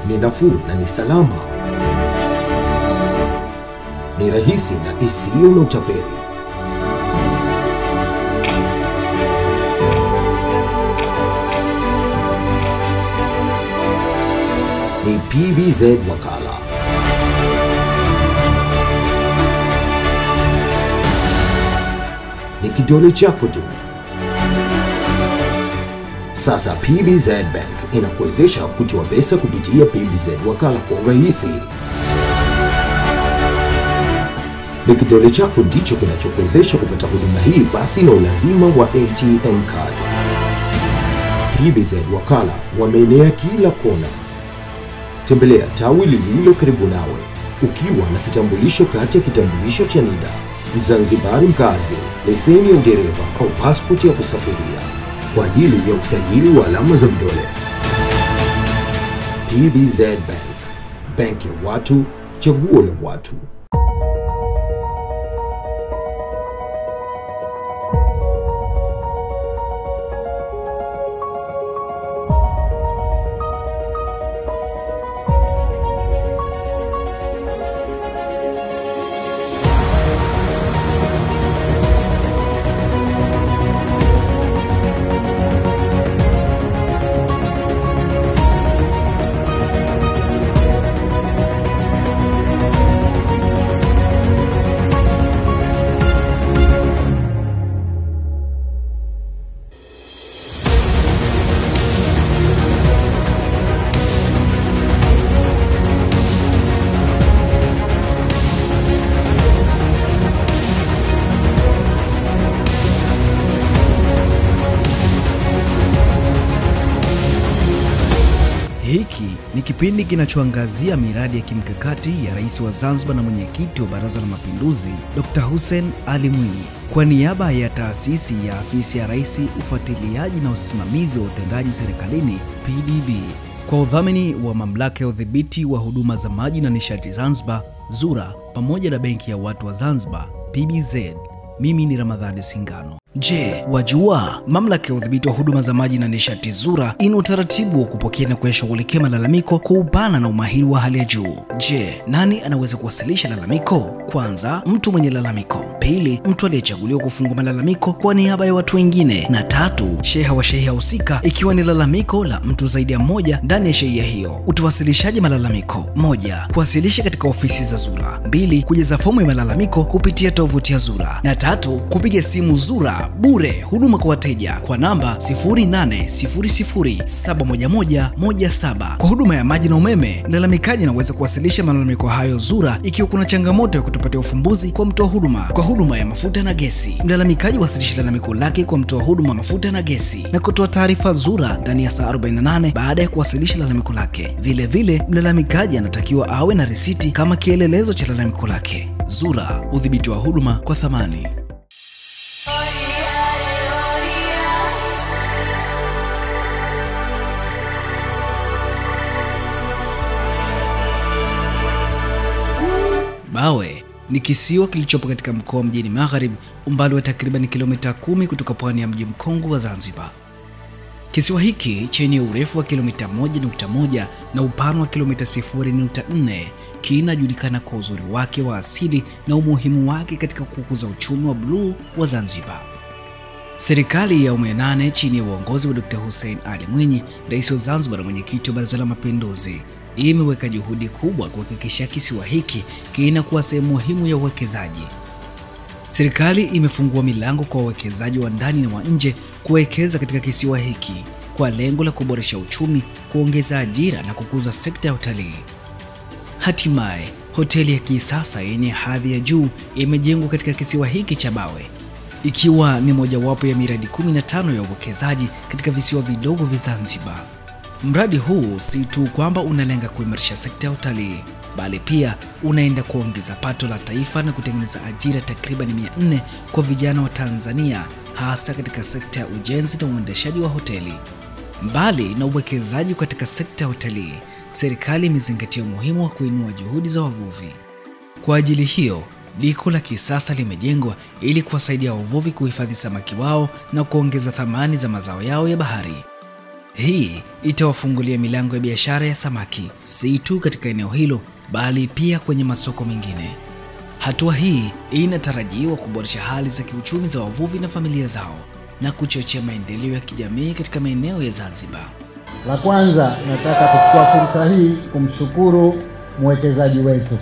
ni nafuu na ni salama, ni rahisi na isiyo na utapeli. Ni PBZ Wakala. Ni kidole chako tu. Sasa PBZ Bank inakuwezesha kutoa pesa kupitia PBZ Wakala kwa urahisi. Ni kidole chako ndicho kinachokuwezesha kupata huduma hii basi na ulazima wa ATM card. PBZ Wakala wameenea kila kona. Tembelea tawi lililo karibu nawe ukiwa na kitambulisho kati ya kitambulisho cha NIDA, Mzanzibari mkazi, leseni ya udereva au pasipoti ya kusafiria kwa ajili ya usajili wa alama za vidole. PBZ Bank, benki ya watu, chaguo la watu. Hiki ni kipindi kinachoangazia miradi ya kimkakati ya Rais wa Zanzibar na mwenyekiti wa Baraza la Mapinduzi, Dr. Hussein Ali Mwinyi, kwa niaba ya taasisi ya Afisi ya Rais, Ufuatiliaji na Usimamizi wa Utendaji Serikalini, PDB, kwa udhamini wa Mamlaka ya Udhibiti wa Huduma za Maji na Nishati Zanzibar, ZURA, pamoja na Benki ya Watu wa Zanzibar, PBZ. Mimi ni Ramadhani Singano. Je, wajua Mamlaka ya Udhibiti wa Huduma za Maji na Nishati ZURA ina utaratibu wa kupokea na kuyashughulikia malalamiko kwa upana na umahiri wa hali ya juu. Je, nani anaweza kuwasilisha lalamiko? Kwanza, mtu mwenye lalamiko. Pili, mtu aliyechaguliwa kufungua malalamiko kwa niaba ya watu wengine. Na tatu, sheha wa shehia husika ikiwa ni lalamiko la mtu zaidi ya mmoja ndani ya shehia hiyo. Utawasilishaje malalamiko? 1. Kuwasilisha katika ofisi za ZURA. 2. Kujaza fomu ya malalamiko kupitia tovuti ya ZURA. Na 3. Kupiga simu ZURA bure, huduma kwa wateja kwa namba 0800711117. Kwa huduma ya maji na umeme, mlalamikaji anaweza kuwasilisha malalamiko hayo ZURA ikiwa kuna changamoto ya kutopatia ufumbuzi kwa mtoa huduma. Kwa huduma ya mafuta na gesi, mlalamikaji wasilisha lalamiko lake kwa mtoa huduma mafuta na gesi na kutoa taarifa ZURA ndani ya saa 48 baada ya kuwasilisha lalamiko lake. Vile vile, mlalamikaji anatakiwa awe na risiti kama kielelezo cha lalamiko lake. ZURA, udhibiti wa huduma kwa thamani. Bawe ni kisiwa kilichopo katika mkoa Mjini Magharibi, umbali wa takriban kilomita 10 kutoka pwani ya mji mkongwe wa Zanzibar. Kisiwa hiki chenye urefu wa kilomita 1.1 na upana wa kilomita 0.4 kinajulikana kwa uzuri wake wa asili na umuhimu wake katika kukuza uchumi wa bluu wa Zanzibar. Serikali ya awamu ya 8 chini ya uongozi wa Dr. Hussein Ali Mwinyi, Rais wa Zanzibar na mwenyekiti wa Baraza la Mapinduzi, imeweka juhudi kubwa kuhakikisha kisiwa hiki kinakuwa sehemu muhimu ya uwekezaji. Serikali imefungua milango kwa wawekezaji wa ndani na wa nje kuwekeza katika kisiwa hiki kwa lengo la kuboresha uchumi, kuongeza ajira na kukuza sekta ya utalii. Hatimaye, hoteli ya kisasa yenye hadhi ya juu imejengwa katika kisiwa hiki cha Bawe, ikiwa ni mojawapo ya miradi 15 ya uwekezaji katika visiwa vidogo vya Zanzibar. Mradi huu si tu kwamba unalenga kuimarisha sekta ya utalii, bali pia unaenda kuongeza pato la taifa na kutengeneza ajira takriban 400 kwa vijana wa Tanzania, hasa katika sekta ya ujenzi na uendeshaji wa hoteli. Mbali na uwekezaji katika sekta ya utalii, serikali imezingatia umuhimu wa kuinua juhudi za wavuvi. Kwa ajili hiyo, liko la kisasa limejengwa ili kuwasaidia wavuvi kuhifadhi samaki wao na kuongeza thamani za mazao yao ya bahari. Hii itawafungulia milango ya biashara ya samaki, si tu katika eneo hilo bali pia kwenye masoko mengine. Hatua hii inatarajiwa kuboresha hali za kiuchumi za wavuvi na familia zao na kuchochea maendeleo ya kijamii katika maeneo ya Zanzibar. La kwanza, nataka kuchukua fursa hii kumshukuru mwekezaji wetu.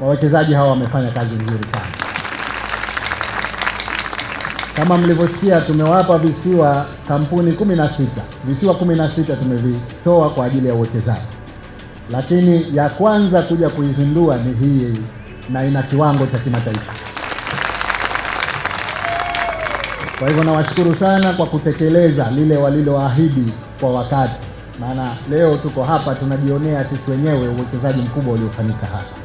Wawekezaji hawa wamefanya kazi nzuri sana. Kama mlivyosikia, tumewapa visiwa kampuni 16. Visiwa 16 tumevitoa kwa ajili ya uwekezaji. Lakini ya kwanza kuja kuizindua ni hii na ina kiwango cha kimataifa. Kwa hivyo nawashukuru sana kwa kutekeleza lile waliloahidi kwa wakati. Maana leo tuko hapa tunajionea sisi wenyewe uwekezaji mkubwa uliofanyika hapa.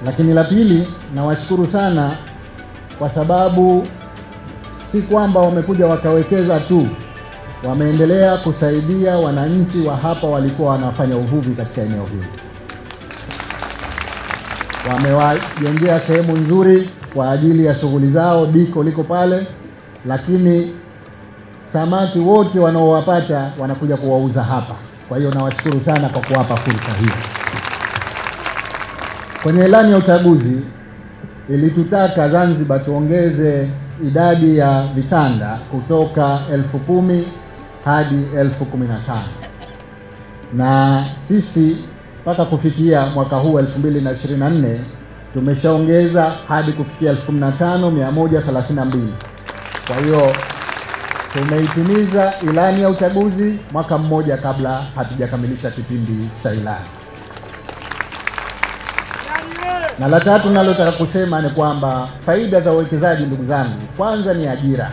Lakini la pili, nawashukuru sana kwa sababu si kwamba wamekuja wakawekeza tu, wameendelea kusaidia wananchi wa hapa walikuwa wanafanya uvuvi katika eneo hili. Wamewajengea sehemu nzuri kwa ajili ya shughuli zao, diko liko pale, lakini samaki wote wanaowapata wanakuja kuwauza hapa. Kwa hiyo nawashukuru sana kwa kuwapa fursa hii. Kwenye ilani ya uchaguzi ilitutaka Zanzibar tuongeze idadi ya vitanda kutoka 10,000 hadi 15,000. Na sisi mpaka kufikia mwaka huu 2024 tumeshaongeza hadi kufikia 15,132. Kwa hiyo tumeitimiza ilani ya uchaguzi mwaka mmoja kabla hatujakamilisha kipindi cha ilani. Na la tatu nalotaka kusema ni kwamba faida za uwekezaji, ndugu zangu, kwanza ni ajira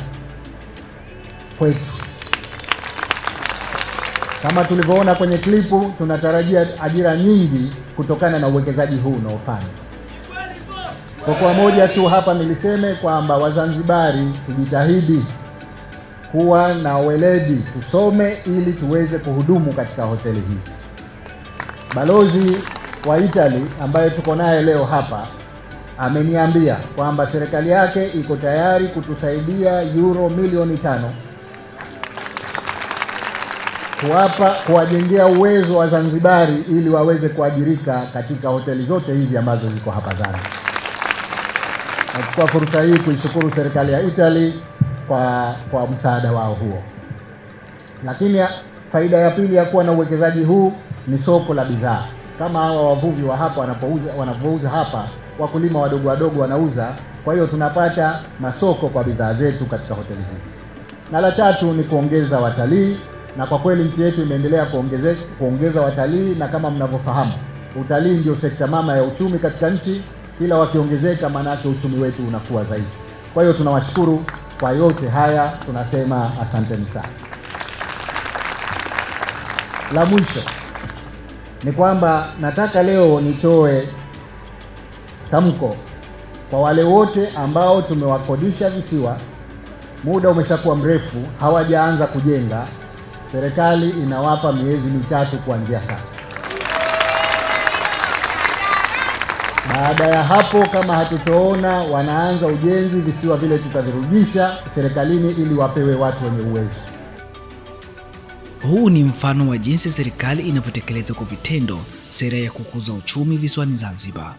kwetu. Kama tulivyoona kwenye klipu, tunatarajia ajira nyingi kutokana na uwekezaji huu unaofanya. Kwa moja tu hapa niliseme kwamba Wazanzibari tujitahidi kuwa na weledi, tusome ili tuweze kuhudumu katika hoteli hizi. Balozi wa Italy ambaye tuko naye leo hapa ameniambia kwamba serikali yake iko tayari kutusaidia euro milioni 5 kuwajengea uwezo wa Zanzibari ili waweze kuajirika katika hoteli zote hizi ambazo ziko hapa Zanzibar. Nachukua fursa hii kuishukuru serikali ya Italy kwa msaada wao huo. Lakini faida ya pili ya kuwa na uwekezaji huu ni soko la bidhaa. Kama hawa wavuvi wa hapa wanapouza hapa, wakulima wadogo wadogo wanauza, kwa hiyo tunapata masoko kwa bidhaa zetu katika hoteli hizi. Na la tatu ni kuongeza watalii, na kwa kweli nchi yetu imeendelea kuongeza watalii, na kama mnavyofahamu, utalii ndio sekta mama ya uchumi katika nchi. Kila wakiongezeka maana yake uchumi wetu unakuwa zaidi. Kwa hiyo tunawashukuru kwa yote haya, tunasema asanteni sana. La mwisho ni kwamba nataka leo nitoe tamko kwa wale wote ambao tumewakodisha visiwa, muda umeshakuwa mrefu hawajaanza kujenga. Serikali inawapa miezi 3 kuanzia sasa. Baada ya hapo, kama hatutoona wanaanza ujenzi, visiwa vile tutavirudisha serikalini ili wapewe watu wenye uwezo. Huu ni mfano wa jinsi serikali inavyotekeleza kwa vitendo sera ya kukuza uchumi visiwani Zanzibar.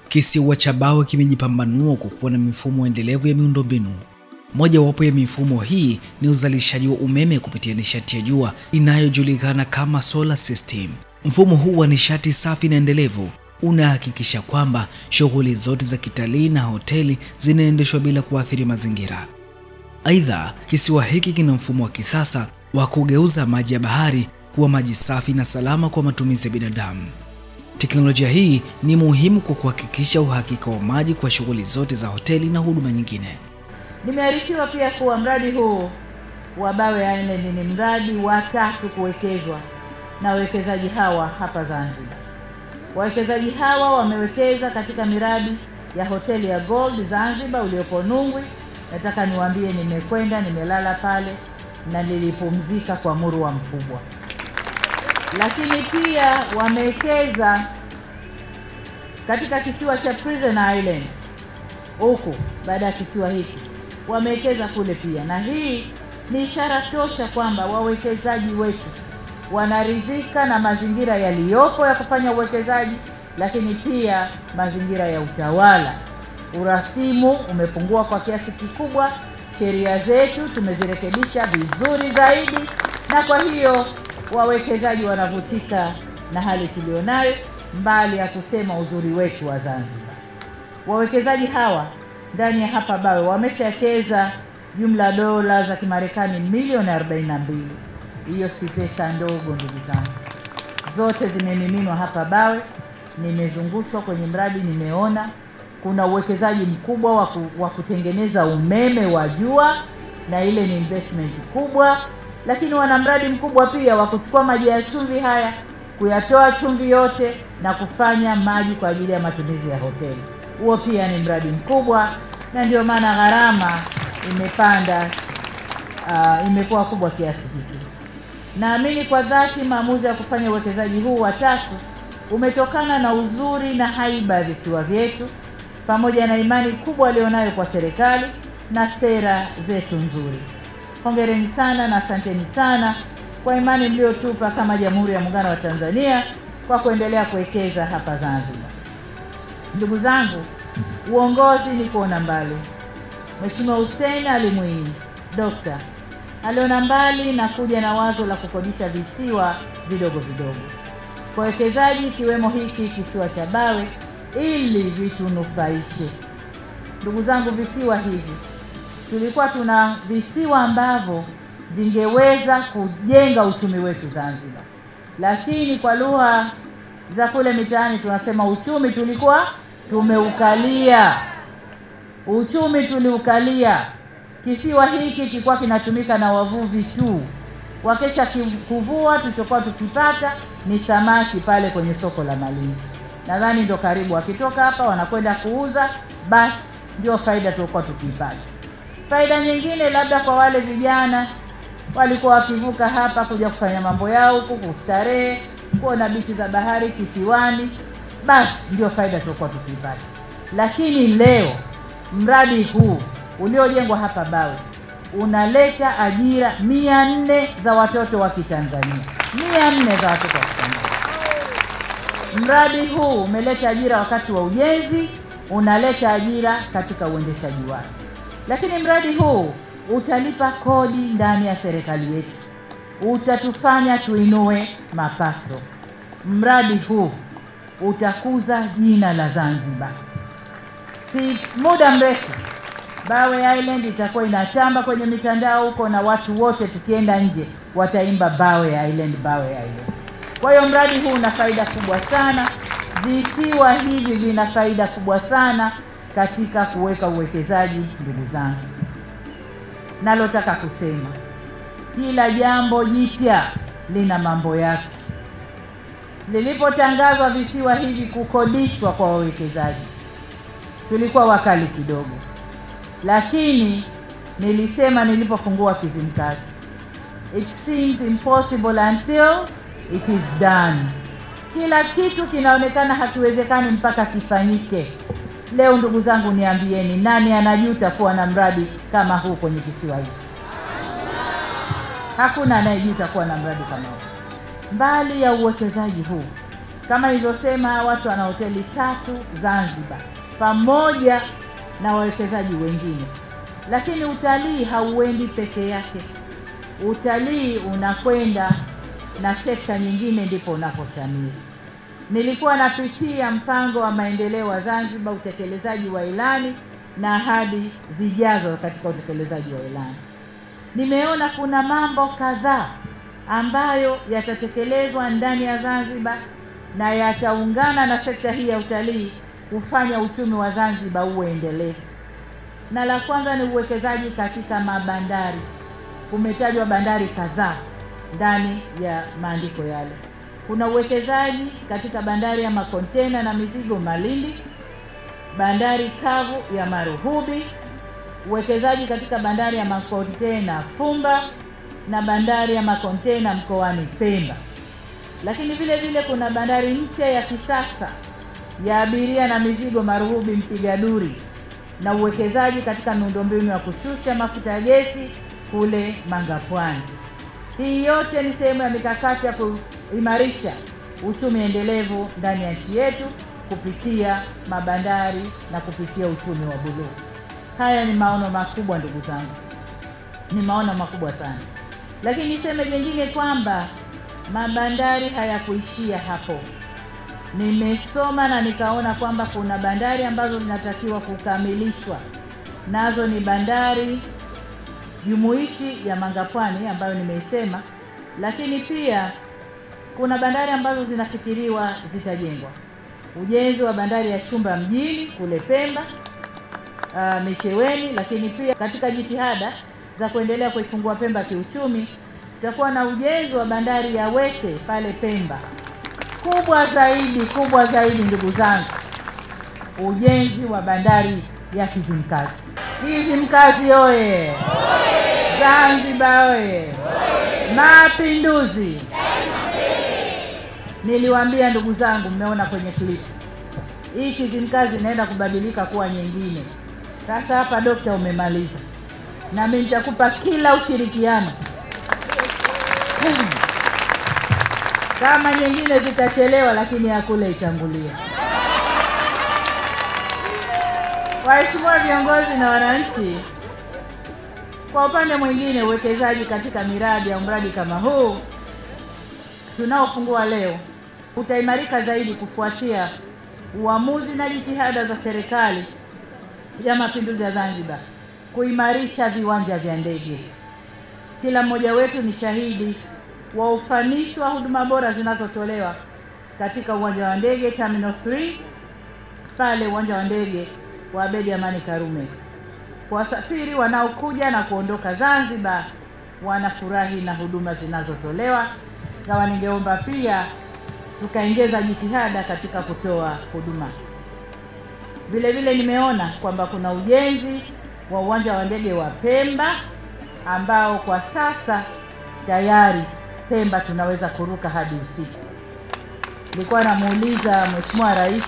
Kisiwa cha Bawe kimejipambanua kwa kuwa na mifumo endelevu ya miundombinu. Mojawapo ya mifumo hii ni uzalishaji wa umeme kupitia nishati ya jua inayojulikana kama solar system. Mfumo huu wa nishati safi na endelevu unahakikisha kwamba shughuli zote za kitalii na hoteli zinaendeshwa bila kuathiri mazingira. Aidha, kisiwa hiki kina mfumo wa kisasa wa kugeuza maji ya bahari kuwa maji safi na salama kwa matumizi ya binadamu. Teknolojia hii ni muhimu kwa kuhakikisha uhakika wa maji kwa shughuli zote za hoteli na huduma nyingine. Nimearifiwa pia kuwa mradi huu wa Bawe Island ni mradi wa 3 kuwekezwa na wawekezaji hawa hapa Zanzibar. Wawekezaji hawa wamewekeza katika miradi ya hoteli ya Gold Zanzibar uliopo Nungwi. Nataka niwaambie, nimekwenda, nimelala pale na nilipumzika kwa murwa mkubwa. Lakini pia wamewekeza katika kisiwa cha Prison Island huku, baada ya kisiwa hiki wamewekeza kule pia, na hii ni ishara tosha kwamba wawekezaji wetu wanaridhika na mazingira yaliyopo ya kufanya uwekezaji, lakini pia mazingira ya utawala. Urasimu umepungua kwa kiasi kikubwa, sheria zetu tumezirekebisha vizuri zaidi, na kwa hiyo wawekezaji wanavutika na hali tulionayo, mbali ya kusema uzuri wetu wa Zanzibar. Wawekezaji hawa ndani ya hapa Bawe wameshawekeza jumla dola za Kimarekani milioni 42. Hiyo si pesa ndogo ndugu zangu. Zote zimemiminwa hapa Bawe. Nimezungushwa kwenye mradi, nimeona kuna uwekezaji mkubwa wa kutengeneza umeme wa jua, na ile ni investment kubwa, lakini wana mradi mkubwa pia wa kuchukua maji ya chumvi haya, kuyatoa chumvi yote na kufanya maji kwa ajili ya matumizi ya hoteli. Huo pia ni mradi mkubwa, na ndio maana gharama imepanda, imekuwa kubwa kiasi hiki. Naamini kwa dhati maamuzi ya kufanya uwekezaji huu wa tatu umetokana na uzuri na haiba ya visiwa vyetu, pamoja na imani kubwa walionayo kwa serikali na sera zetu nzuri. Hongereni sana na asanteni sana kwa imani mliotupa kama Jamhuri ya Muungano wa Tanzania kwa kuendelea kuwekeza hapa Zanzibar. Ndugu zangu, uongozi ni kuona mbali. Mheshimiwa Hussein Ali Mwinyi Dokta aliona mbali na kuja na wazo la kukodisha visiwa vidogo vidogo kwa wekezaji, ikiwemo hiki kisiwa cha Bawe, ili vitunufaishe. Ndugu zangu, visiwa hivi tulikuwa tuna visiwa ambavyo vingeweza kujenga uchumi wetu Zanzibar, lakini kwa lugha za kule mitaani tunasema uchumi tulikuwa tumeukalia. Uchumi tuliukalia. Kisiwa hiki kilikuwa kinatumika na wavuvi tu. Wakesha kuvua, tulichokuwa tukipata ni samaki pale kwenye soko la Malindi. Nadhani ndo karibu wakitoka hapa wanakwenda kuuza, basi ndio faida tulikuwa tukipata. Faida nyingine labda kwa wale vijana walikuwa wakivuka hapa kuja kufanya mambo yao huku, kustarehe, kuona bichi za bahari kisiwani, basi ndio faida tulikuwa tukipata. Lakini leo mradi huu uliojengwa hapa Bawe unaleta ajira 400 za watoto wa Kitanzania. 400 za watoto wa Kitanzania. Mradi huu umeleta ajira wakati wa ujenzi, unaleta ajira katika uendeshaji wake. Lakini mradi huu utalipa kodi ndani ya serikali yetu, utatufanya tuinue mapato. Mradi huu utakuza jina la Zanzibar. Si muda mrefu Bawe Island itakuwa inatamba kwenye mitandao huko, na watu wote tukienda nje wataimba Bawe Island, Bawe Island. Kwa hiyo mradi huu una faida kubwa sana. Visiwa hivi vina faida kubwa sana katika kuweka uwekezaji. Ndugu zangu, nalotaka kusema, kila jambo jipya lina mambo yake. Lilipotangazwa visiwa hivi kukodishwa kwa wawekezaji, tulikuwa wakali kidogo, lakini nilisema nilipofungua Kizimkazi, it seems impossible until it is done. Kila kitu kinaonekana hakiwezekani mpaka kifanyike. Leo ndugu zangu, niambieni, nani anajuta kuwa na mradi kama huu kwenye kisiwa hiki? Hakuna anayejuta kuwa na mradi kama huu. Mbali ya uwekezaji huu, kama nilivyosema, watu wana hoteli 3 Zanzibar pamoja na wawekezaji wengine. Lakini utalii hauendi peke yake. Utalii unakwenda na sekta nyingine, ndipo unaposhamiri. Nilikuwa napitia mpango wa maendeleo wa Zanzibar, utekelezaji wa ilani na ahadi zijazo katika utekelezaji wa ilani. Nimeona kuna mambo kadhaa ambayo yatatekelezwa ndani ya Zanzibar na yataungana na sekta hii ya utalii kufanya uchumi wa Zanzibar uwe endelevu. Na la kwanza ni uwekezaji katika mabandari. Kumetajwa bandari kadhaa ndani ya maandiko yale. Kuna uwekezaji katika bandari ya makontena na mizigo Malindi, bandari kavu ya Maruhubi, uwekezaji katika bandari ya makontena Fumba na bandari ya makontena mkoani Pemba. Lakini vile vile kuna bandari mpya ya kisasa ya abiria na mizigo Maruhubi Mpigaduri, na uwekezaji katika miundombinu ya kushusha mafuta ya gesi kule Mangapwani. Hii yote ni sehemu ya mikakati ya kuimarisha uchumi endelevu ndani ya nchi yetu kupitia mabandari na kupitia uchumi wa buluu. Haya ni maono makubwa ndugu zangu, ni maono makubwa sana. Lakini niseme jingine kwamba mabandari hayakuishia hapo. Nimesoma na nikaona kwamba kuna bandari ambazo zinatakiwa kukamilishwa. Nazo ni bandari jumuishi ya Mangapwani ambayo nimeisema, lakini pia kuna bandari ambazo zinafikiriwa zitajengwa. Ujenzi wa bandari ya Shumba mjini kule Pemba, Micheweni, lakini pia katika jitihada za kuendelea kuifungua Pemba kiuchumi, tutakuwa na ujenzi wa bandari ya Wete pale Pemba. Kubwa zaidi ndugu zangu, ujenzi wa bandari ya Kizimkazi. Kizimkazi oye! Zanzibar oye! Mapinduzi! Niliwaambia ndugu zangu, mmeona kwenye clip. Hii Kizimkazi inaenda kubadilika kuwa nyingine. Sasa hapa dokta umemaliza. Na mimi nitakupa kila ushirikiano. Kama nyingine zitachelewa, lakini ya kule itangulia. Waheshimiwa viongozi na wananchi, kwa upande mwingine uwekezaji katika miradi au mradi kama huu tunaofungua leo utaimarika zaidi kufuatia uamuzi na jitihada za serikali ya Mapinduzi ya Zanzibar kuimarisha viwanja vya ndege. Kila mmoja wetu ni shahidi wa ufanisi wa huduma bora zinazotolewa katika uwanja wa ndege Terminal 3 pale uwanja wa ndege wa Abeid Amani Karume. Wasafiri wanaokuja na kuondoka Zanzibar wanafurahi na huduma zinazotolewa, na ningeomba pia tukaongeza jitihada katika kutoa huduma. Vile vile nimeona kwamba kuna ujenzi wa uwanja wa ndege wa Pemba ambao kwa sasa tayari Pemba tunaweza kuruka hadi usiku. Nilikuwa namuuliza Mheshimiwa Rais,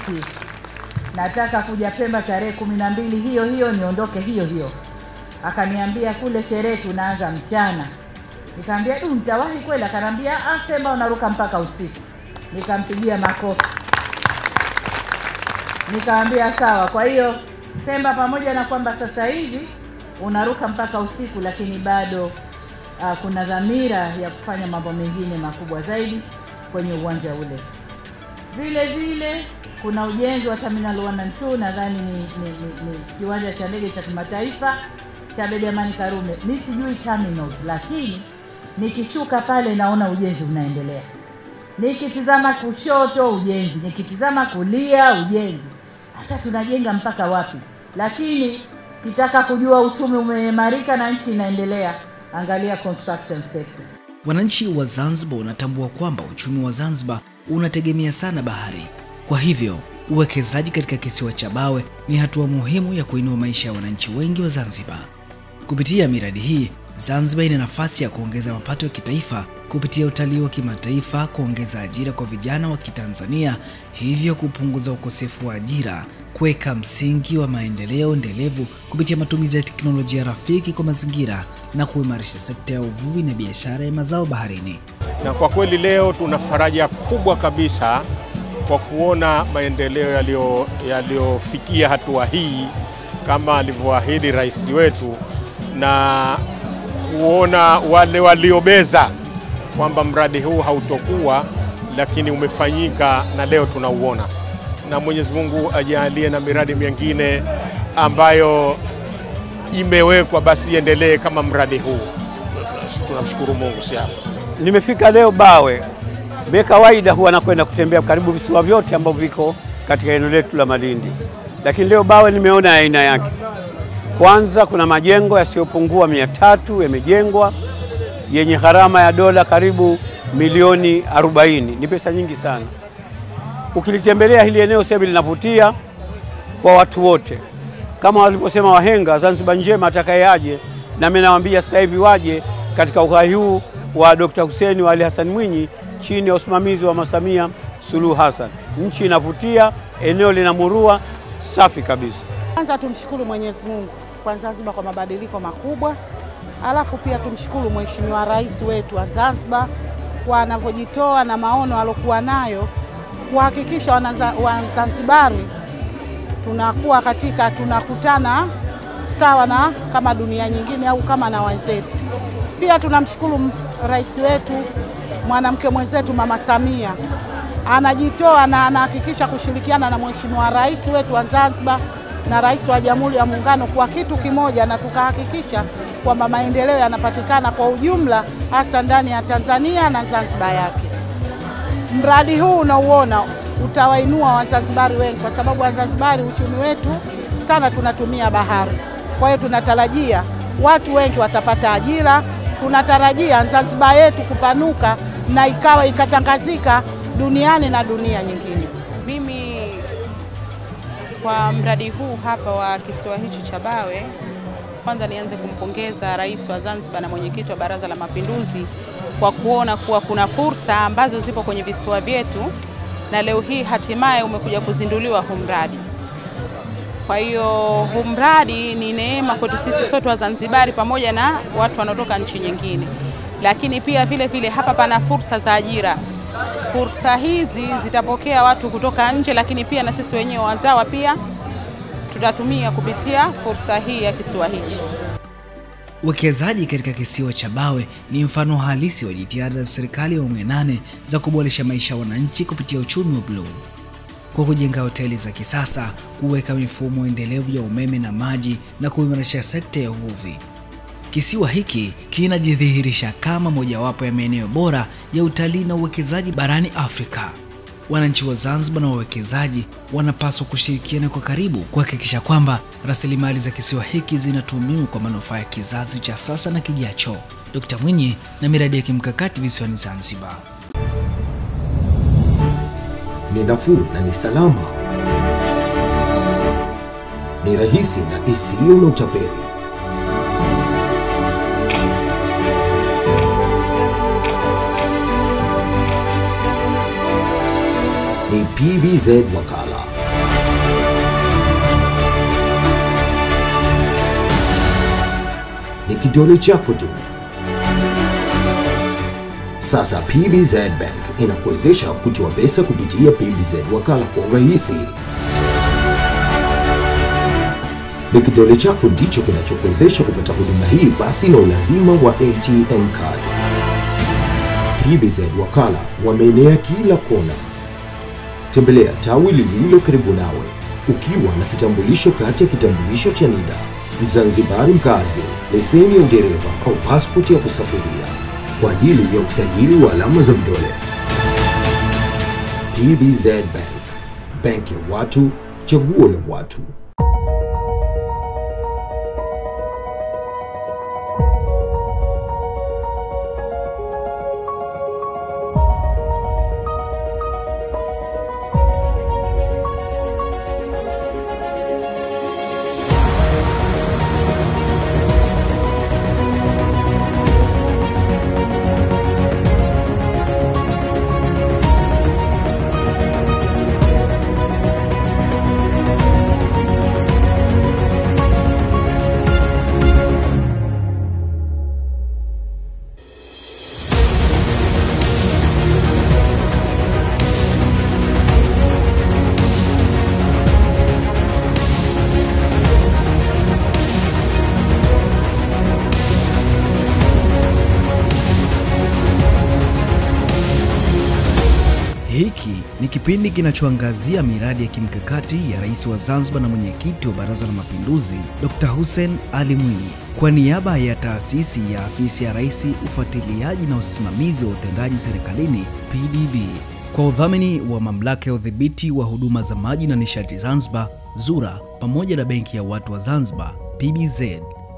nataka kuja Pemba tarehe 12 hiyo niondoke hiyo. Akaniambia kule sherehe tunaanza mchana. Nikamwambia nitawahi kweli? Akaniambia Pemba unaruka mpaka usiku. Nikampigia makofi. Nikamwambia sawa. Kwa hiyo Pemba pamoja na kwamba sasa hivi unaruka mpaka usiku, lakini bado kuna dhamira ya kufanya mambo mengine makubwa zaidi kwenye uwanja ule. Vile vile kuna ujenzi wa Terminal 1 and 2, nadhani ni kiwanja cha ndege cha kimataifa cha Abeid Amani Karume. Mimi sijui terminals, lakini nikishuka pale naona ujenzi unaendelea. Nikitizama kushoto ujenzi, nikitizama kulia ujenzi. Sasa tunajenga mpaka wapi? Lakini kitaka kujua uchumi umeimarika na nchi inaendelea, angalia construction sector. Wananchi wa Zanzibar wanatambua kwamba uchumi wa Zanzibar unategemea sana bahari. Kwa hivyo, uwekezaji katika kisiwa cha Bawe ni hatua muhimu ya kuinua maisha ya wananchi wengi wa Zanzibar. Kupitia miradi hii, Zanzibar ina nafasi ya kuongeza mapato ya kitaifa kupitia utalii wa kimataifa, kuongeza ajira kwa vijana wa Kitanzania, hivyo kupunguza ukosefu wa ajira, kuweka msingi wa maendeleo endelevu kupitia matumizi ya teknolojia rafiki kwa mazingira na kuimarisha sekta ya uvuvi na biashara ya mazao baharini. Na kwa kweli leo tuna faraja kubwa kabisa kwa kuona maendeleo yaliyofikia hatua hii kama alivyoahidi rais wetu, na kuona wale waliobeza kwamba mradi huu hautokuwa, lakini umefanyika na leo tunauona. Na Mwenyezi Mungu ajalie na miradi mingine ambayo imewekwa basi iendelee kama mradi huu. Tunamshukuru Mungu sana. Nimefika leo Bawe. Kwa kawaida huwa nakwenda kutembea karibu visiwa vyote ambavyo viko katika eneo letu la Malindi. Lakini leo Bawe nimeona aina yake. Kwanza kuna majengo yasiyopungua 300 yamejengwa yenye gharama ya dola karibu milioni 40. Ni pesa nyingi sana. Ukilitembelea hili eneo sasa linavutia kwa watu wote. Kama walivyosema wahenga, Zanzibar njema atakayeaje, na mimi nawaambia sasa hivi waje katika uhai huu wa Dr. Hussein Ali Hassan Mwinyi chini ya usimamizi wa Samia Suluhu Hassan. Nchi inavutia, eneo linamurua, safi kabisa. Kwanza tumshukuru Mwenyezi Mungu kwa Zanzibar kwa mabadiliko makubwa Alafu pia tumshukuru Mheshimiwa Rais wetu wa Zanzibar kwa anavyojitoa na maono alokuwa nayo kuhakikisha Wazanzibari tunakuwa tunakutana sawa na kama dunia nyingine au kama na wenzetu. Pia tunamshukuru rais wetu, mwanamke mwenzetu Mama Samia, anajitoa na anahakikisha kushirikiana na Mheshimiwa Rais wetu wa Zanzibar na Rais wa Jamhuri ya Muungano kwa kitu kimoja, na tukahakikisha kwamba maendeleo yanapatikana kwa ujumla, hasa ndani ya Tanzania na Zanzibar yake. Mradi huu unauona utawainua Wazanzibari wengi, kwa sababu Wazanzibari uchumi wetu sana tunatumia bahari. Kwa hiyo tunatarajia watu wengi watapata ajira, tunatarajia Zanzibar yetu kupanuka na ikatangazika duniani na dunia nyingine. Mimi kwa mradi huu hapa wa kisiwa hichi cha Bawe, kwanza nianze kumpongeza Rais wa Zanzibar na mwenyekiti wa Baraza la Mapinduzi kwa kuona kuwa kuna fursa ambazo zipo kwenye visiwa vyetu, na leo hii hatimaye umekuja kuzinduliwa huu mradi. Kwa hiyo huu mradi ni neema kwetu sisi sote wa Zanzibari pamoja na watu wanaotoka nchi nyingine. Lakini pia vile vile hapa pana fursa za ajira. Fursa hizi zitapokea watu kutoka nje, lakini pia na sisi wenyewe wazawa pia tutatumia kupitia fursa hii ya kisiwa hichi. Uwekezaji katika kisiwa cha Bawe ni mfano halisi wa jitihada za serikali ya awamu ya 8 za kuboresha maisha ya wananchi kupitia uchumi wa bluu. Kwa kujenga hoteli za kisasa, kuweka mifumo endelevu ya umeme na maji na kuimarisha sekta ya uvuvi. Kisiwa hiki kinajidhihirisha kama mojawapo ya maeneo bora ya utalii na uwekezaji barani Afrika. Wananchi wa Zanzibar na wawekezaji wanapaswa kushirikiana kwa karibu kuhakikisha kwamba rasilimali za kisiwa hiki zinatumiwa kwa manufaa ya kizazi cha sasa na kijacho. Dr. Mwinyi na miradi ya kimkakati visiwani Zanzibar. Ni nafuu na ni salama, ni rahisi na isiyo na utapeli. Ni PBZ Wakala. Ni kidole chako tu. Sasa PBZ Bank inakuwezesha kutoa pesa kupitia PBZ Wakala kwa urahisi. Ni kidole chako ndicho kinachokuwezesha kupata huduma hii, basi na ulazima wa ATM card. PBZ Wakala wameenea kila kona. Tembelea tawi lililo karibu nawe ukiwa na kitambulisho kati ya kitambulisho cha NIDA, Mzanzibari mkazi, leseni ya udereva au pasipoti ya kusafiria kwa ajili ya usajili wa alama za vidole. PBZ Bank, benki ya watu, chaguo la watu. Hiki ni kipindi kinachoangazia miradi ya kimkakati ya Rais wa Zanzibar na mwenyekiti wa Baraza la Mapinduzi, Dr. Hussein Ali Mwinyi, kwa niaba ya taasisi ya Afisi ya Rais, Ufuatiliaji na Usimamizi wa Utendaji Serikalini PDB, kwa udhamini wa Mamlaka ya Udhibiti wa Huduma za Maji na Nishati Zanzibar ZURA, pamoja na Benki ya Watu wa Zanzibar PBZ.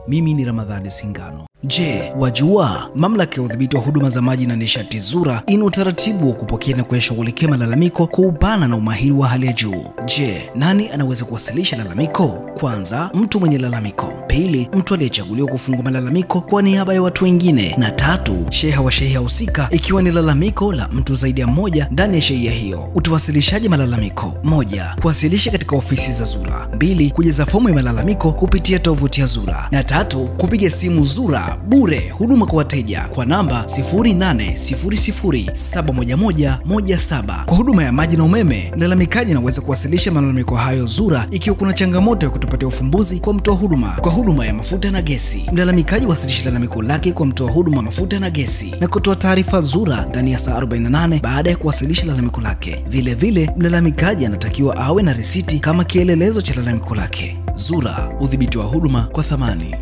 Mimi ni Ramadhani Singano. Je, wajua Mamlaka ya Udhibiti wa Huduma za Maji na Nishati ZURA ina utaratibu wa kupokea na kuyashughulikia malalamiko kwa upana na umahiri wa hali ya juu. Je, nani anaweza kuwasilisha lalamiko? Kwanza, mtu mwenye lalamiko. Pili, mtu aliyechaguliwa kufungua malalamiko kwa niaba ya watu wengine. Na tatu, sheha wa shehia husika ikiwa ni lalamiko la mtu zaidi ya mmoja ndani ya shehia hiyo. Utawasilishaje malalamiko? 1. Kuwasilisha katika ofisi za ZURA. 2. Kujaza fomu ya malalamiko kupitia tovuti ya ZURA. Na 3. Kupiga simu ZURA Mafuta bure, huduma kwa wateja kwa namba 0800711117. Kwa huduma ya maji na umeme, mlalamikaji anaweza kuwasilisha malalamiko hayo ZURA ikiwa kuna changamoto ya kutopatia ufumbuzi kwa mtoa huduma. Kwa huduma ya mafuta na gesi, mlalamikaji wasilisha lalamiko lake kwa mtoa huduma mafuta na gesi na kutoa taarifa ZURA ndani ya saa 48 baada ya kuwasilisha lalamiko lake. Vile vile, mlalamikaji anatakiwa awe na risiti kama kielelezo cha lalamiko lake. ZURA, udhibiti wa huduma kwa thamani.